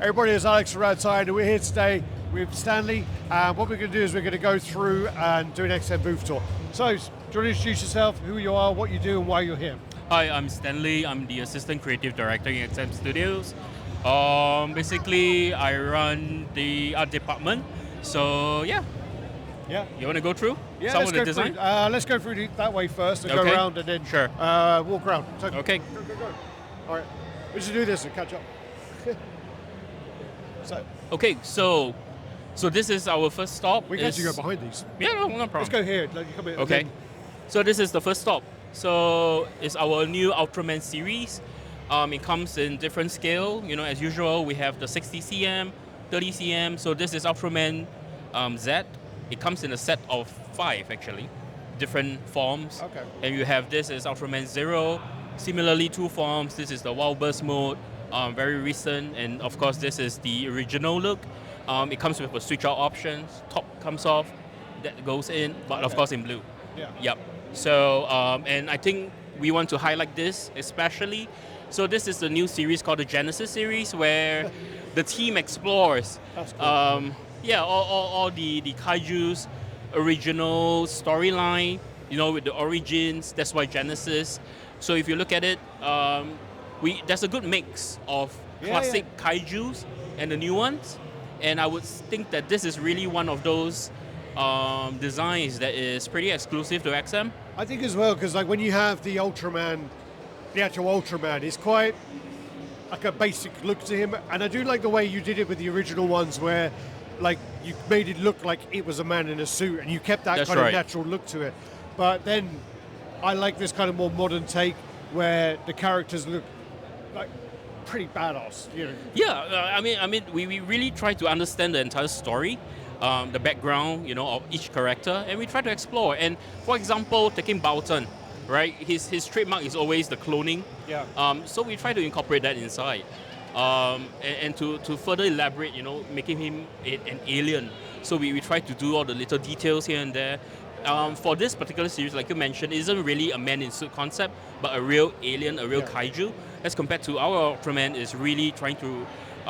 Everybody, it's Alex from Outside, and we're here today with Stanley. What we're going to do is we're going to go through and do an XM booth tour. So, do you want to introduce yourself, who you are, what you do, and why you're here? Hi, I'm Stanley. I'm the Assistant Creative Director in XM Studios. Basically, I run the art department. So, yeah. You want to go through some of the design? Let's go through that way first and go around and then walk around. So, okay. Go. All right. We should do this and catch up. Okay, so this is our first stop. We can actually go behind these. Yeah, no problem. Let's go here. You come here. Okay. So this is the first stop. So it's our new Ultraman series. It comes in different scale. You know, as usual, we have the 60 cm, 30 cm. So this is Ultraman Z. It comes in a set of 5 actually, different forms. Okay. And you have this is Ultraman Zero. Similarly, 2 forms. This is the Wild Burst mode. Very recent, and of course this is the original look. It comes with a switch out option. Top comes off, that goes in, but of course in blue. Yeah. Yep. So and I think we want to highlight this especially. So this is the new series called the Genesis series, where the team explores That's cool. all the Kaiju's original storyline, you know, with the origins. That's why Genesis. So if you look at it, there's a good mix of classic Kaijus and the new ones, and I would think that this is really one of those designs that is pretty exclusive to XM. I think as well, because like when you have the Ultraman, the actual Ultraman, it's quite like a basic look to him, and I do like the way you did it with the original ones, where like you made it look like it was a man in a suit, and you kept that kind of natural look to it. But then I like this kind of more modern take, where the characters look like pretty badass, you know. Yeah, I mean, we really try to understand the entire story, the background, you know, of each character, and we try to explore. And for example, taking Bautan, right? His trademark is always the cloning. Yeah. So we try to incorporate that inside, and to further elaborate, you know, making him an alien. So we try to do all the little details here and there. For this particular series, like you mentioned, it isn't really a man in suit concept, but a real alien, a real kaiju. As compared to our Ultraman, is really trying to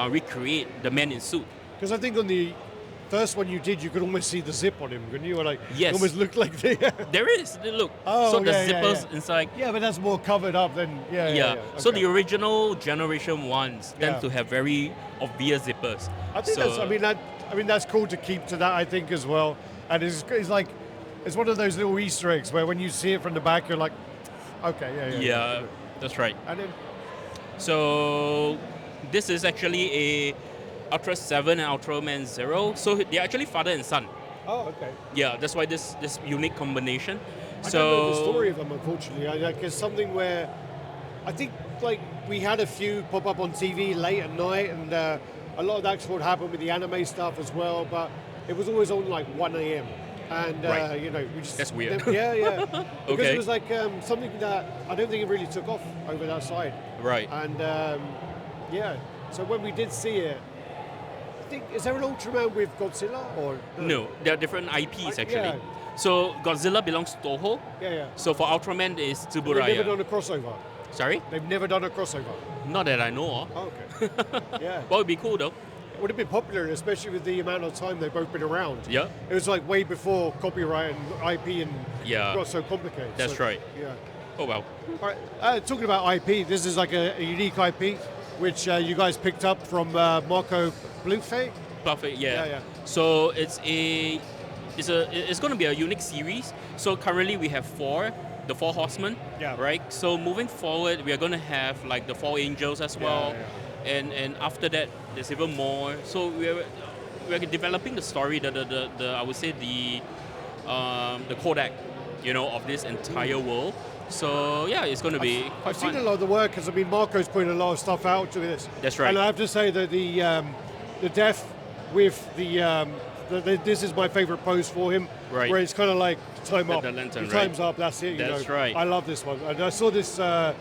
recreate the man in suit. Because I think on the first one you did, you could almost see the zip on him, couldn't you? Or like, yes. It almost looked like the... There is, look. Oh, so the zippers inside. Yeah, but that's more covered up than... Yeah. Okay. So the original generation ones tend to have very obvious zippers. I think that's cool to keep to that, I think, as well. And it's like, it's one of those little Easter eggs where when you see it from the back, you're like, okay, Yeah, that's right. And then... So this is actually a Ultra 7 and Ultraman 0. So they're actually father and son. Oh, okay. Yeah, that's why this unique combination. I don't know the story of them, unfortunately. It's something where I think like we had a few pop up on TV late at night, and a lot of that's what happened with the anime stuff as well. But it was always on like 1 a.m. And you know, we just that's weird. Yeah. Because Okay. it was like something that I don't think it really took off over that side. Right. And so when we did see it, I think, is there an Ultraman with Godzilla or no? There are different IPs actually. Yeah. So Godzilla belongs to Toho. Yeah. So for Ultraman is They've never Tsuburaya. done a crossover. Sorry? They've never done a crossover. Not that I know of. Oh, okay. Yeah. Well, it'd be cool though. It would have been popular, especially with the amount of time they've both been around. Yeah. It was like way before copyright and IP and got so complicated. That's right. Yeah. Oh well. All right. Talking about IP, this is like a unique IP, which you guys picked up from Marco Blufe. Perfect. Yeah. Yeah. So it's going to be a unique series. So currently we have 4, the 4 Horsemen. Yeah. Right. So moving forward, we are going to have like the 4 Angels as well. Yeah. And after that, there's even more. So we're developing the story, the I would say the Kodak, you know, of this entire world. So yeah, it's going to be quite fun. I've seen a lot of the work, because I mean Marco's putting a lot of stuff out to this. That's right. And I have to say that the death with the this is my favorite pose for him. Right. Where it's kind of like time up. The lantern, time's up. That's it. That's right. I love this one. And I saw this. The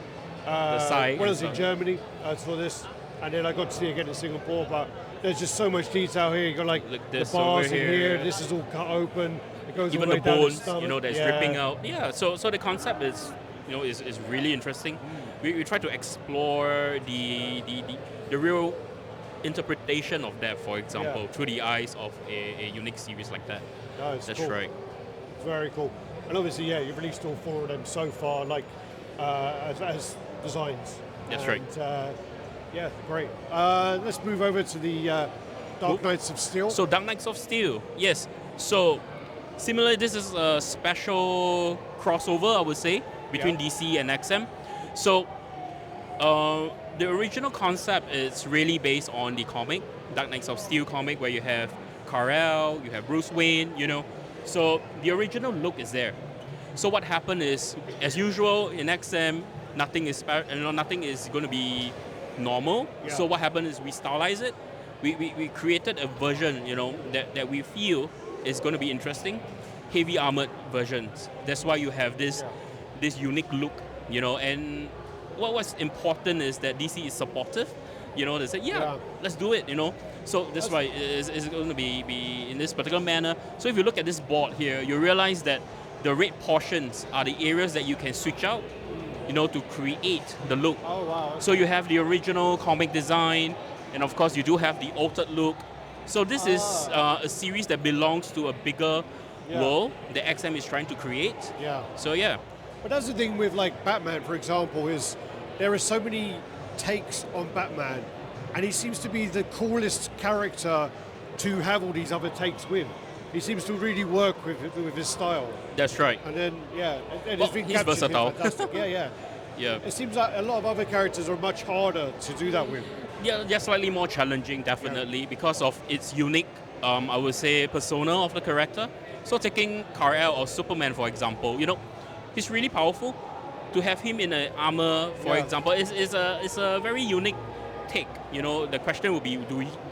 side. When I was in Germany, I saw this, and then I got to see it again in Singapore. But there's just so much detail here. You got like the bars in here. This is all cut open. It goes even all the way down bones, the stomach. you know, that's dripping out. Yeah. So the concept is, you know, is really interesting. We try to explore the real interpretation of that, for example, through the eyes of a unique series like that. No, it's That's cool. right. Very cool. And obviously, yeah, you've released all 4 of them so far, like as designs. That's right. Yeah, great. Let's move over to the Dark Knights of Steel. So Dark Knights of Steel, yes. So similarly, this is a special crossover, I would say, between DC and XM. So the original concept is really based on the comic, Dark Knights of Steel comic, where you have Kal-El, you have Bruce Wayne, So the original look is there. So what happened is, as usual in XM, nothing is going to be normal. Yeah. So what happened is we stylize it. We created a version, that we feel is going to be interesting. Heavy armored versions. That's why you have this unique look, And what's important is that DC is supportive. They say, let's do it, So that's why it's going to be in this particular manner. So if you look at this board here, you realize that the red portions are the areas that you can switch out, to create the look. Oh, wow. So you have the original comic design, and of course you do have the altered look. So this is a series that belongs to a bigger world that XM is trying to create. Yeah. So yeah. But that's the thing with like Batman, for example, is there are so many takes on Batman, and he seems to be the coolest character to have all these other takes with. He seems to really work with his style. That's right. And then, and Well, it's been he's captured. versatile. Fantastic. Yeah. Yeah. It seems like a lot of other characters are much harder to do that with. Yeah, they're slightly more challenging, definitely, because of its unique, I would say, persona of the character. So taking Kal-El or Superman, for example, he's really powerful. To have him in an armor, for example, is a very unique take. The question would be,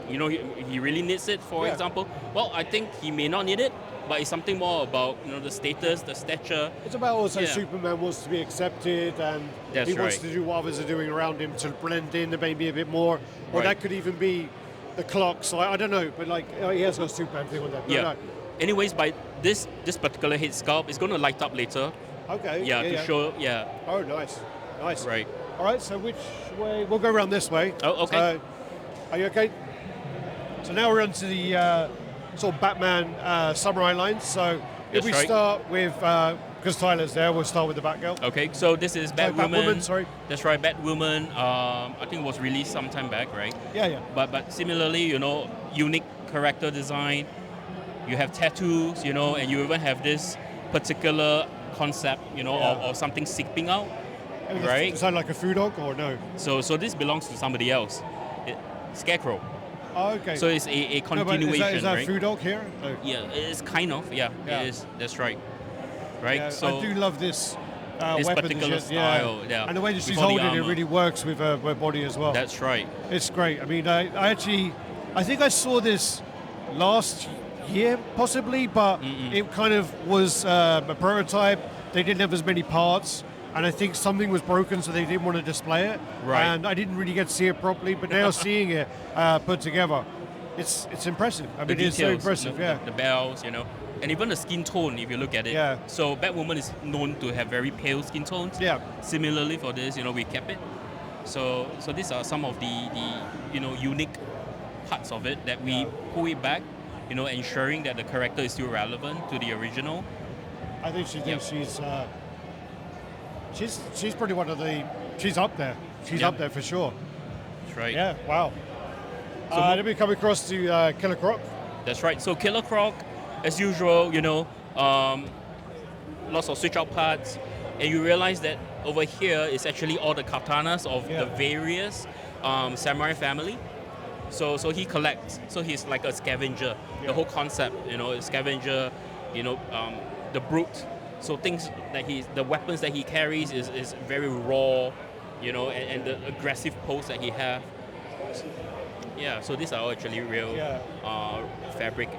he really needs it, for example? Well, I think he may not need it, but it's something more about, the status, the stature. It's about also Superman wants to be accepted, and he wants to do what others are doing around him to blend in maybe a bit more. Or that could even be the clock. So I don't know, but he has got a Superman thing on that. Yeah. Anyways, by this particular head sculpt, it's going to light up later. Okay. To show. Oh, nice. Right. All right. So which way? We'll go around this way. Oh, okay. Are you okay? So now we're onto the sort of Batman samurai lines. So if we start with, because Tyler's there, we'll start with the Batgirl. Okay. So this is Batwoman. Batwoman, sorry. That's right. Batwoman. I think it was released some time back, right? Yeah. But similarly, unique character design. You have tattoos, and you even have this particular concept, of something seeping out, right? Is that like a food dog or no? So this belongs to somebody else. Scarecrow. Oh, okay. So it's a continuation, is that right? a food dog here? No. Yeah, it's kind of, it is. That's right. Right? Yeah, so I do love this this weapon particular style, And the way that she's before the holding it armor. really works with her body as well. That's right. It's great. I mean, I think I saw this last year, possibly, but it kind of was a prototype. They didn't have as many parts, and I think something was broken, so they didn't want to display it. Right. And I didn't really get to see it properly, but now seeing it put together, it's impressive. I mean, it's so impressive. The bells, and even the skin tone, if you look at it. Yeah. So Batwoman is known to have very pale skin tones. Yeah. Similarly for this, we kept it. So these are some of the unique parts of it that we pull it back, ensuring that the character is still relevant to the original. I think she thinks she's pretty one of the. She's up there. She's up there for sure. That's right. Yeah. Wow. Then we come across to Killer Croc. That's right. So Killer Croc, as usual, lots of switch out parts, and you realize that over here is actually all the katanas of the various samurai family. So he collects. So he's like a scavenger. The whole concept, is scavenger. The brute. So things that the weapons that he carries is very raw, and the aggressive pose that he have. Yeah. So these are actually real fabric,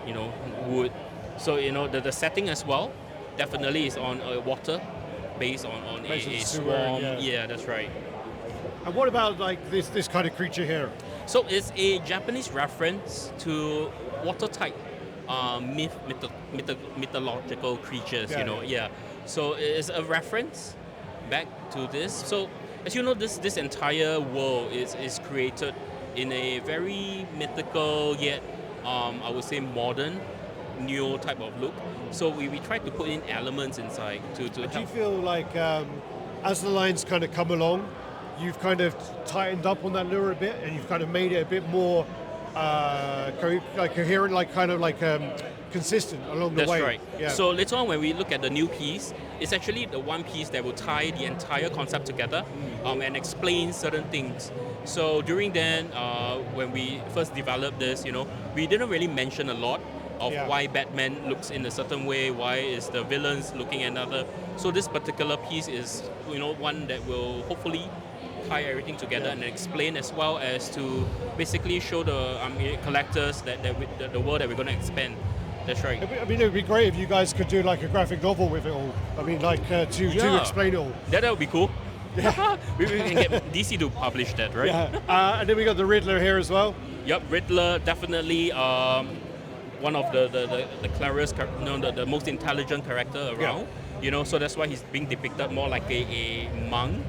wood. So the setting as well, definitely is on water, based on a swarm. Yeah, that's right. And what about like this kind of creature here? So it's a Japanese reference to watertight mythological creatures, So it's a reference back to this. So as you know, this entire world is created in a very mythical yet, I would say modern, neo type of look. So we tried to put in elements inside to Do you help. feel like as the lines kind of come along, you've kind of tightened up on that lure a bit, and you've kind of made it a bit more coherent, like kind of like consistent along the That's way? right. Yeah. So later on, when we look at the new piece, it's actually the one piece that will tie the entire concept together and explain certain things. So during then, when we first developed this, we didn't really mention a lot of Yeah. why Batman looks in a certain way, why is the villains looking another. So this particular piece is, one that will hopefully tie everything together and explain, as well as to basically show the collectors that the world that we're going to expand. That's right. I mean, it would be great if you guys could do like a graphic novel with it all. I mean, like to explain it all. That would be cool. we can get DC to publish that, right? Yeah. And then we got the Riddler here as well. Yep, Riddler definitely one of the cleverest, the most intelligent character around. So that's why he's being depicted more like a monk,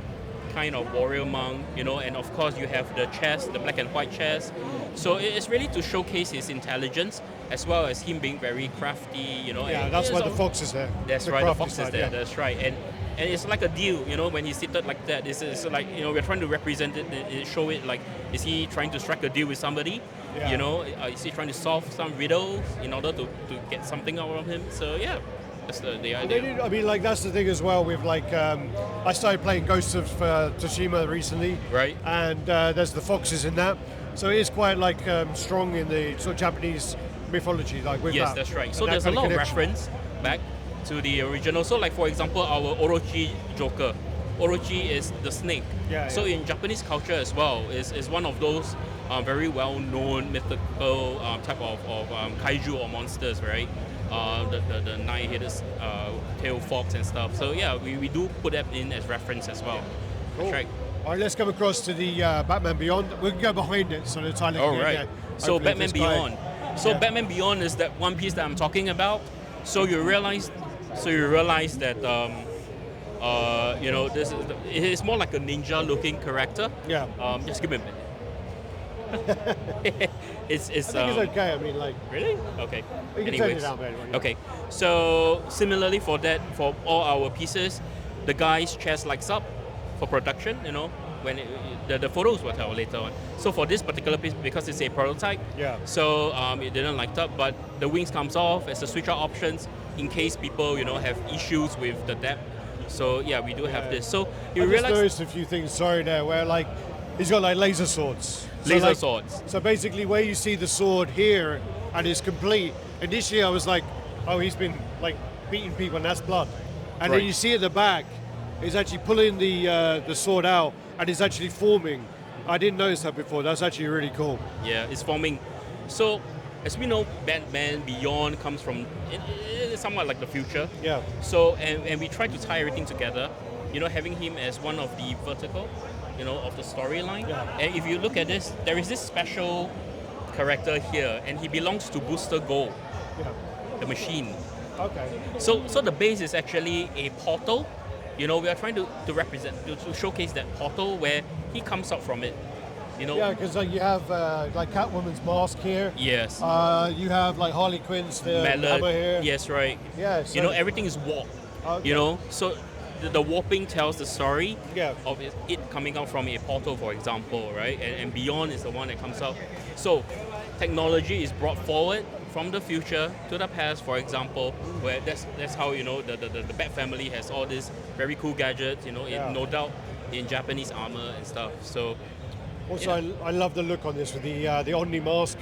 kind of warrior monk. And of course you have the chest, the black and white chest. So it's really to showcase his intelligence, as well as him being very crafty. Yeah, that's why the fox is there. That's the right, the crafty fox is side, there. yeah. That's right, and it's like a deal, when he's seated like that. It's like we're trying to represent it, show it like, is he trying to strike a deal with somebody? Yeah. Is he trying to solve some riddles in order to get something out of him? So yeah, that's the idea. I mean, like that's the thing as well with like I started playing Ghosts of Tsushima recently, Right. And there's the foxes in that, so it is quite like strong in the sort of Japanese mythology, like with Yes, that. that's right. And So that there's a kind of lot of connection. reference back to the original. So like for example, our Orochi Joker. Orochi is the snake. Yeah, So yeah. in Japanese culture as well, is one of those very well-known mythical type of kaiju or monsters, right? The nine-headed tail fox and stuff. So yeah, we do put that in as reference as well. Cool. That's right. All right, let's come across to the Batman Beyond. We can go behind it, so the time. All right. So Hopefully Batman this guy- Beyond. So Yeah. Batman Beyond is that one piece that I'm talking about. So you realize that this is it's more like a ninja-looking character. Yeah. Just give me a minute. it's I think it's okay. I mean, like, Really? Okay. you can turn it down, man. Okay. So similarly for all our pieces, the guy's chest lights up for production. When the photos will tell later on. So for this particular piece, because it's a prototype, Yeah. so it didn't light up, but the wings comes off as a switch out options in case people have issues with the depth. So yeah, we do have this. So you I just realize noticed a few things. Sorry, there, where like he's got like laser swords. laser swords. So basically, where you see the sword here and it's complete. Initially, I was like, oh, he's been like beating people and that's blood. And Right. then you see at the back, he's actually pulling the sword out and it's actually forming. I didn't notice that before. That's actually really cool. Yeah, it's forming. So as we know, Batman Beyond comes from it's somewhat like the future. Yeah. So and we try to tie everything together, having him as one of the vertical, of the storyline. Yeah. And if you look at this, there is this special character here, and he belongs to Booster Gold, Yeah. the machine. Okay. So the base is actually a portal. We are trying to represent, to showcase that portal where he comes out from it. Yeah, because you have like Catwoman's mask here. Yes. You have like Harley Quinn's hammer here. Yes, right. Yeah. So, Everything is warped. Okay. So the warping tells the story Yeah. of it coming out from a portal, for example, right? And Beyond is the one that comes out. So technology is brought forward from the future to the past, for example, where that's how the Bat family has all these very cool gadgets, Yeah. no doubt in Japanese armor and stuff. So Also, I love the look on this with the Omni mask.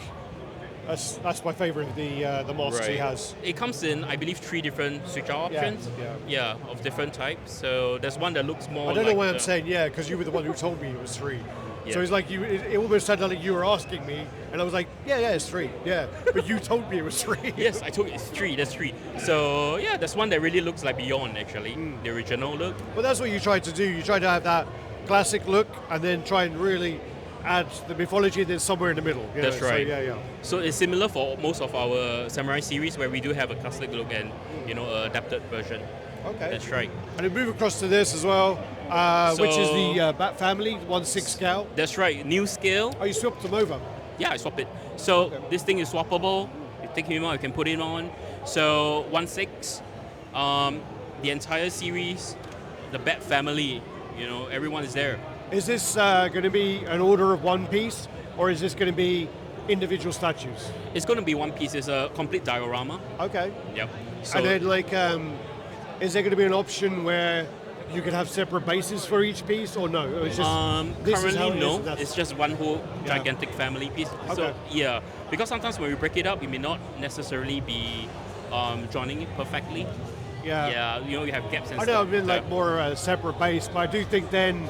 That's my favorite of the masks he has. It comes in, I believe, 3 different switch out Yeah, options. yeah. Of different types. So there's one that looks more. I don't know like why I'm the- saying yeah, because you were the one who told me it was 3. Yeah. So it's like it almost sounded like you were asking me, and I was like, yeah, it's 3, yeah. But you told me it was 3. Yes, I told you it's 3. That's 3. So yeah, that's one that really looks like Beyond actually, the original look. But that's what you tried to do. You tried to have that classic look, and then try and really add the mythology then somewhere in the middle. That's So, right. yeah. So it's similar for most of our samurai series where we do have a classic look and a adapted version. Okay. That's right. And then move across to this as well. Which is So- the Bat Family 1/6 scale. That's right, new scale. Oh, you swapped them over. Yeah, I swap it. So this thing is swappable. You take him out, you can put it on. So 1/6, the entire series, the Bat family, everyone is there. Is this going to be an order of one piece, or is this going to be individual statues? It's going to be one piece. It's a complete diorama. Okay. Yep. So And then, like, is there going to be an option where you can have separate bases for each piece, or no? Or it's just this is how currently it is, no. and that's- It's just one whole gigantic family piece. So Okay. yeah, because sometimes when we break it up, it may not necessarily be joining it perfectly. Yeah, you have gaps and I stuff. know I've been like more a separate base, but I do think then,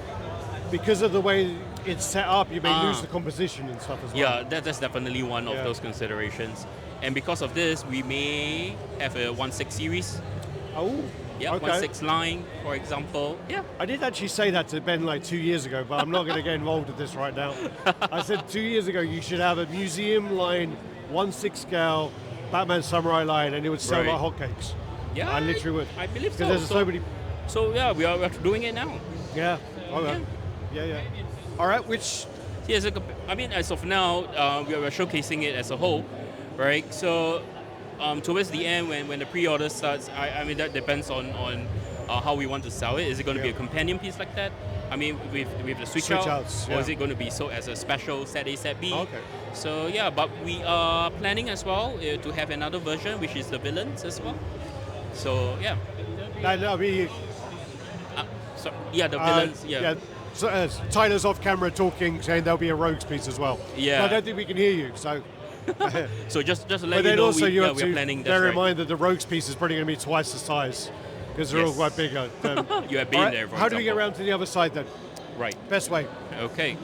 because of the way it's set up, you may lose the composition and stuff as well. Yeah, that's definitely one of Yeah. those considerations. And because of this, we may have a 1/6 series. Oh, Yeah, okay. 1/6 line, for example. Yeah. I did actually say that to Ben like 2 years ago, but I'm not going to get involved with this right now. I said 2 years ago you should have a museum line, 1/6 scale, Batman Samurai line, and it would sell Right. like hotcakes. Yeah, I literally would. I believe Because so. there's so many. So yeah, we're doing it now. Yeah. Okay. Yeah. All right. Which? Yes, I mean, as of now, we are showcasing it as a whole, right? So towards the end, when the pre-order starts, I mean that depends on how we want to sell it. Is it going to be a companion piece like that? I mean, with the switch out, outs, or is it going to be sold as a special set A, set B? Okay. So yeah, but we are planning as well to have another version, which is the villains as well. So yeah, That'll be. so yeah, the villains. Yeah. So, Tyler's off camera talking, saying there'll be a rogues piece as well. Yeah. So I don't think we can hear you. So. So just to let But you then know, also you have we're to planning. bear That's in mind that the rogues piece is probably going to be twice the size because they're all Yes. quite big. You have been all right, there. For how do we get example. around to the other side then? Right. Best way. Okay.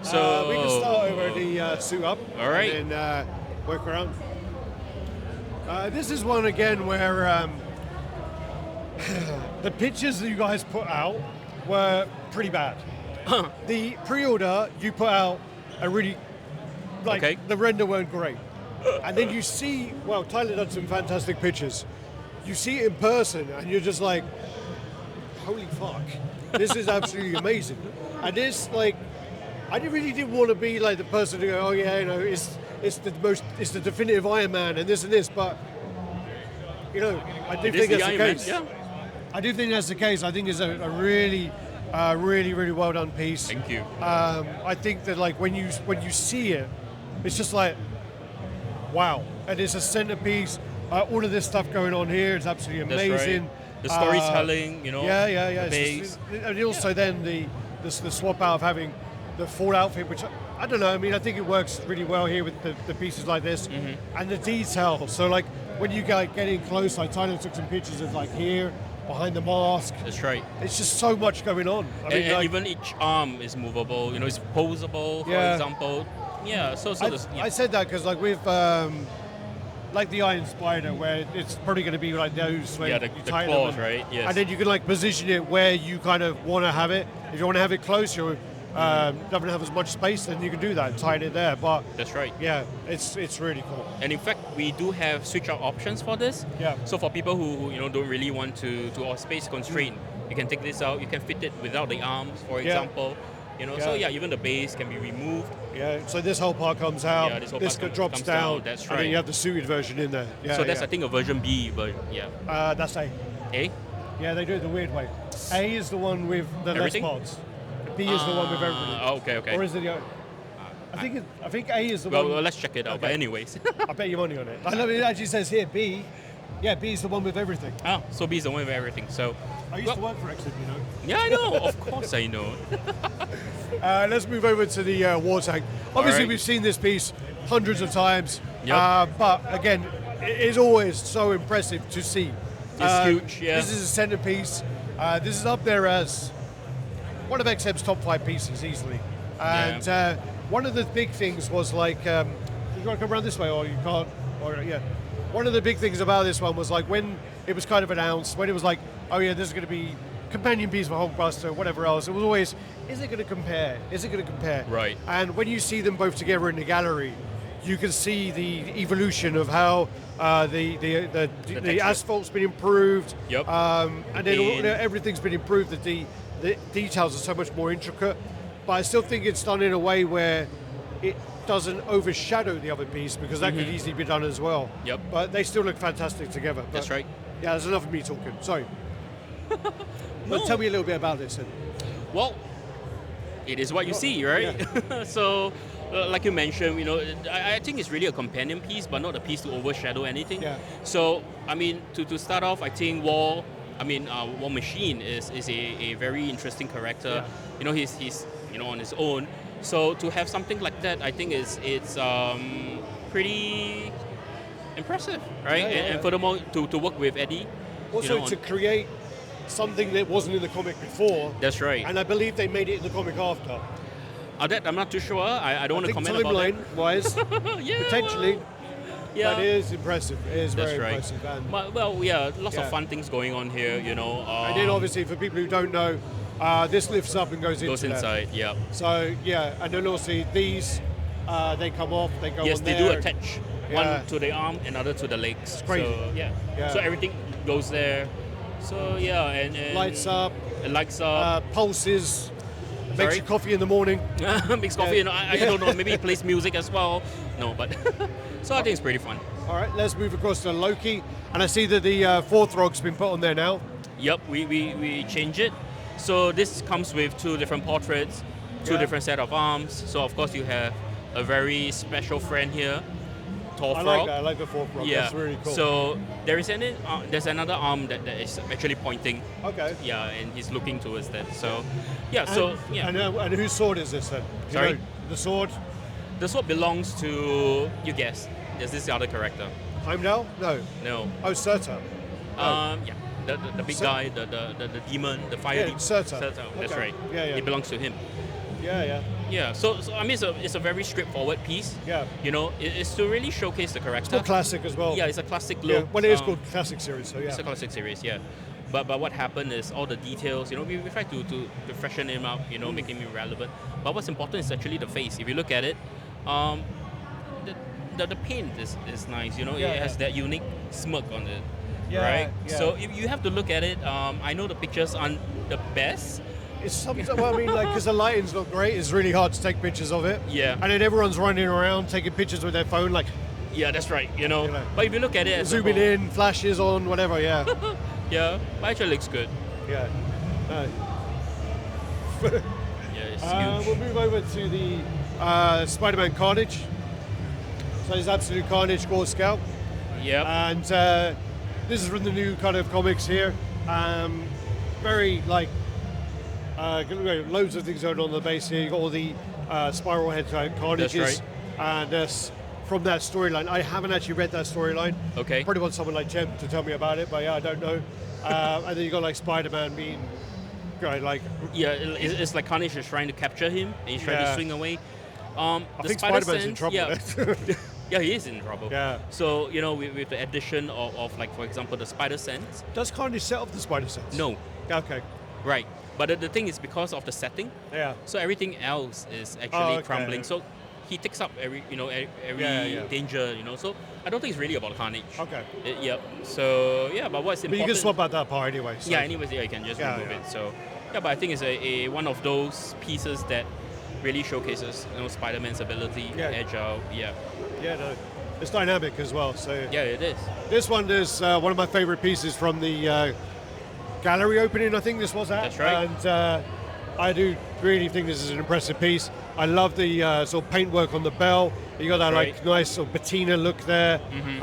So We can start over the suit up. All right. And then work around. This is one again where the pictures that you guys put out were pretty bad. The pre-order you put out are really Okay. the render weren't great. And then you see, well, Tyler done some fantastic pictures. You see it in person and you're just like, holy fuck, this is absolutely amazing. And this, like, I really didn't want to be like the person to go, oh yeah, it's the definitive Iron Man and this, but I do It is think the that's the Iron Man, case. yeah. I do think that's the case. I think it's a really, really well done piece. Thank you. I think that like when you see it, it's just like, wow. And it's a centerpiece. All of this stuff going on here is absolutely That's amazing. right. The storytelling, Yeah. the It's base. just- and also then the swap out of having the full outfit, which I don't know. I mean, I think it works really well here with the pieces like this Mm-hmm. and the detail. So like when you get in close, like Tyler took some pictures of like here behind the mask. That's right. It's just so much going on. I mean, And like, even each arm is movable. It's posable, for Yeah. example. Yeah. So I said that because like with like the Iron Spider, where it's probably going to be like those where Yeah, the you tighten claws, them right? Yes. and then you can like position it where you kind of want to have it. If you want to have it closer, doesn't have as much space, then you can do that and tighten it there. But That's right. yeah, it's really cool. And in fact, we do have switch out options for this. Yeah. So for people who don't really want to or space constraint, you can take this out. You can fit it without the arms, for Yeah. example. So Yeah. yeah, even the base can be removed. Yeah, so this whole part comes out. Yeah, this whole this part drops comes down. down, that's And then right. you have the suited version in there. Yeah, So that's yeah. I think a version B version. Yeah. That's A. A. Yeah, they do it the weird way. A is the one with the Everything? less pods. B is the one with everything. Okay. Or is it the? I think A is the Well, one. let's check it out. Okay. But anyways. I bet your money on it. I love it. It actually says here B. Yeah, B is the one with everything. So B is the one with everything. So. I used to work for Exit, Yeah, I know. Of course, I know. Let's move over to the war tank. Obviously, right. we've seen this piece hundreds of times. Yep. But again, it is always so impressive to see. It's huge, yeah. This is a centerpiece. This is up there as one of XM's top 5 pieces easily. And one of the big things was like, you want to come around this way or you can't? Or yeah. One of the big things about this one was like when it was kind of announced, when it was like, oh yeah, this is going to be companion piece for Hulkbuster, whatever else. It was always, is it going to compare? Is it going to compare? Right. And when you see them both together in the gallery, you can see the evolution of how the asphalt's been improved. Yep. And then everything's been improved. The details are so much more intricate, but I still think it's done in a way where it doesn't overshadow the other piece, because that could easily be done as well. Yep. But they still look fantastic together. But That's right. Yeah, there's enough of me talking. Sorry. Well, tell me a little bit about this then. Well, it is what you see, right? Yeah. So, like you mentioned, you know, I think it's really a companion piece, but not a piece to overshadow anything. Yeah. So, I mean, to start off, I think War Machine is a very interesting character. Yeah. You know, he's on his own. So to have something like that, I think it's pretty impressive, right? And furthermore, to work with Eddie. Also, to create something that wasn't in the comic before. That's right. And I believe they made it in the comic after. That I'm not too sure. I don't want to comment about that. Timeline-wise, Yeah, potentially. Yeah. That is impressive. It is That's very right. impressive. And, Lots of fun things going on here, you know. and then obviously, for people who don't know, this lifts up and goes inside, that. yeah. So, yeah, and then also these, they come off, they go Yes, on they there. do attach. One to the arm, another to the legs. It's crazy. So, Yeah. So everything goes there. So, yeah, and Lights up. It lights up. Pulses. Makes Sorry? you coffee in the morning. Makes coffee, you know, I don't know, maybe he plays music as well. No, but so I think it's pretty fun. All right, let's move across to Loki. And I see that the fourth rog's been put on there now. Yep, we change it. So this comes with two different portraits, two different set of arms. So of course you have a very special friend here, Tall I Frog. like that. I like the fourth rog. Yeah. That's really cool. So there's another arm that is actually pointing. Okay. Yeah, and he's looking towards that. So yeah. And whose sword is this then? Sorry? You know, the sword. The sword belongs to, you guess. Is this the other character? Heimdall? No. No. Oh, Surtur. Yeah. The big guy, the demon, the fire demon. Surtur. That's Okay. right. Yeah. It belongs to him. Yeah. Yeah. So I mean, it's a very straightforward piece. Yeah. You know, it's to really showcase the character. It's more classic as well. Yeah, it's a classic Yeah. look. Well, it is called classic series, so yeah. It's a classic series, yeah. But what happened is all the details, you know, we try to freshen him up, you know, making him relevant. But what's important is actually the face. If you look at it, the paint is nice, you know, it has that unique smirk on it, right? Yeah. So if you have to look at it, I know the pictures aren't the best. It's something. Well, I mean, like, because the lighting's not great, it's really hard to take pictures of it. Yeah. And then everyone's running around taking pictures with their phone, like Yeah, that's right, you know. But if you look at it, as a zooming whole- in, flashes on, whatever. Yeah. yeah, but actually looks good. Yeah. Yeah, it's huge. We'll move over to the SpiderMan Carnage. So it's Absolute Carnage Squad Scout. Yep. And this is from the new kind of comics here. Very like loads of things going on the base here. You've got all the spiral head carnages. That's right. And from that storyline, I haven't actually read that storyline. Okay. Probably want someone like Jem to tell me about it, but yeah, I don't know. And then you got like Spider-Man being like. Yeah, it's like Carnage is trying to capture him, and he's trying to swing away. I think Spider-Man's in trouble. Yeah, he is in trouble. Yeah. So, you know, with the addition of like, for example, the spider sense. Does Carnage set off the spider sense? No. Okay. Right. But the thing is, because of the setting, Yeah. so everything else is actually okay. crumbling. So he takes up every danger, you know. So I don't think it's really about Carnage. Okay. Yep. So yeah, but what's But important? you can swap out that part anyway. So. Yeah. Anyways, yeah, you can just remove it. So yeah, but I think it's a one of those pieces that really showcases, you know, Spider-Man's ability, agile. Yeah. Yeah, no, it's dynamic as well. So Yeah, it is. this one is one of my favorite pieces from the gallery opening. I think this was at. That's right. And I do really think this is an impressive piece. I love the sort of paintwork on the bell. You got that like nice sort of patina look there. The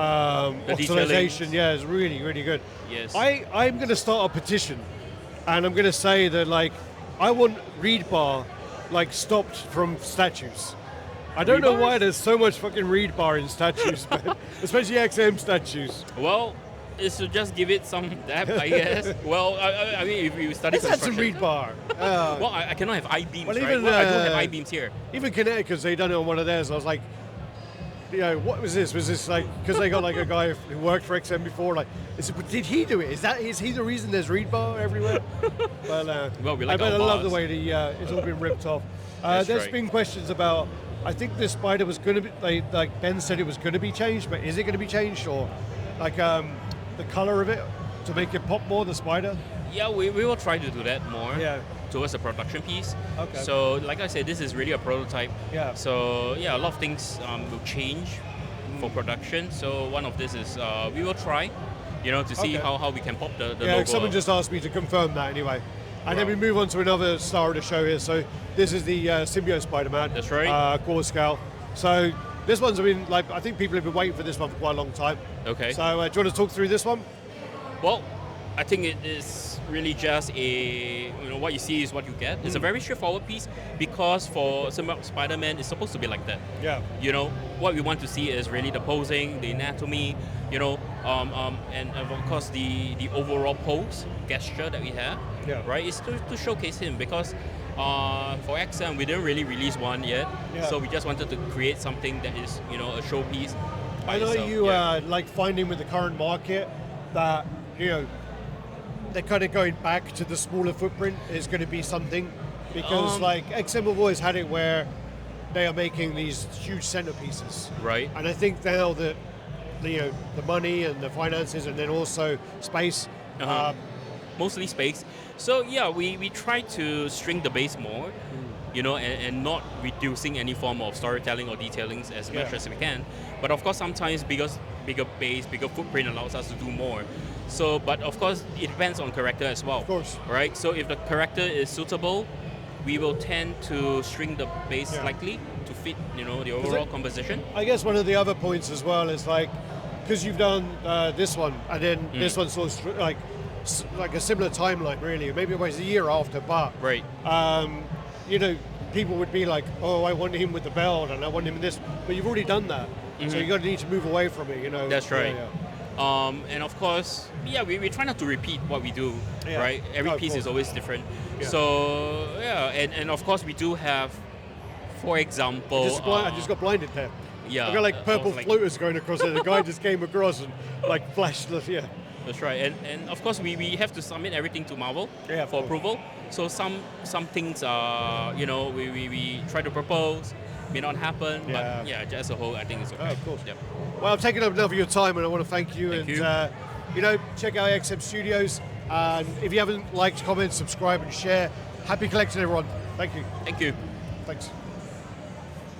Oxidization, detailing. yeah, it's really, really good. Yes. I'm going to start a petition, and I'm going to say that like I want read bar like stopped from statues. I don't know why there's so much fucking read bar in statues, but especially XM statues. Well, it's to just give it some depth, I guess. Well, I mean, if you study Let's add some construction. read bar. Well, I cannot have I-beams, Well, right? even, Well, I do have I-beams here. Even Connecticut's, they done it on one of theirs. I was like, you know, what was this? Was this like because they got like a guy who worked for XM before? Like, did he do it? Is he the reason there's read bar everywhere? Well, Well, we like I our love the bars. way it's all been ripped off. That's There's right. been questions about I think this spider was going to be, like Ben said, it was going to be changed, but is it going to be changed, or like the color of it to make it pop more, the spider? Yeah, we will try to do that more. Yeah. Towards the production piece. Okay. So, like I said, this is really a prototype. Yeah. So, yeah, a lot of things will change for production. So, one of this is we will try, to see how we can pop the logo. Someone just asked me to confirm that anyway. And then we move on to another star of the show here. So, this is the Symbiote Spider-Man. That's right. Core scale. So, this one's been, I think people have been waiting for this one for quite a long time. Okay. So, do you want to talk through this one? Well, I think it is really just what you see is what you get. It's a very straightforward piece because for Spider-Man, it's supposed to be like that. Yeah. What we want to see is really the posing, the anatomy, and of course the overall pose, gesture that we have. Yeah. Right? It's to showcase him because for XM, we didn't really release one yet. Yeah. So we just wanted to create something that is, a showpiece. I know you like finding with the current market that, they're kind of going back to the smaller footprint is going to be something because XM have always had it where they are making these huge centerpieces. Right. And I think now that the money and the finances and then also space. Mostly space. So yeah, we try to string the base more, and not reducing any form of storytelling or detailing as much as we can. But of course, sometimes bigger base, bigger footprint allows us to do more. So, but of course, it depends on character as well. Of course. Right? So if the character is suitable, we will tend to shrink the base slightly to fit, the overall composition. I guess one of the other points as well is because you've done this one, and then this one sort of like a similar timeline, really. Maybe it was a year after, but right. People would be like, "Oh, I want him with the belt, and I want him in this," but you've already done that, so you're going to need to move away from it. That's right. Yeah. And of course, we try not to repeat what we do, right? Every piece is always different. Yeah. So, and of course we do have, for example... I just got blinded there. Yeah. I got purple floaters going across there. The guy just came across and flashed us, That's right. And of course we have to submit everything to Marvel for approval. So some things are, we try to propose, may not happen, but as a whole, I think it's okay. Oh, of course. Yep. Well, I've taken up enough of your time, and I want to thank you. Thank you. Check out XM Studios. And if you haven't liked, comment, subscribe, and share. Happy collecting, everyone. Thank you. Thank you. Thanks.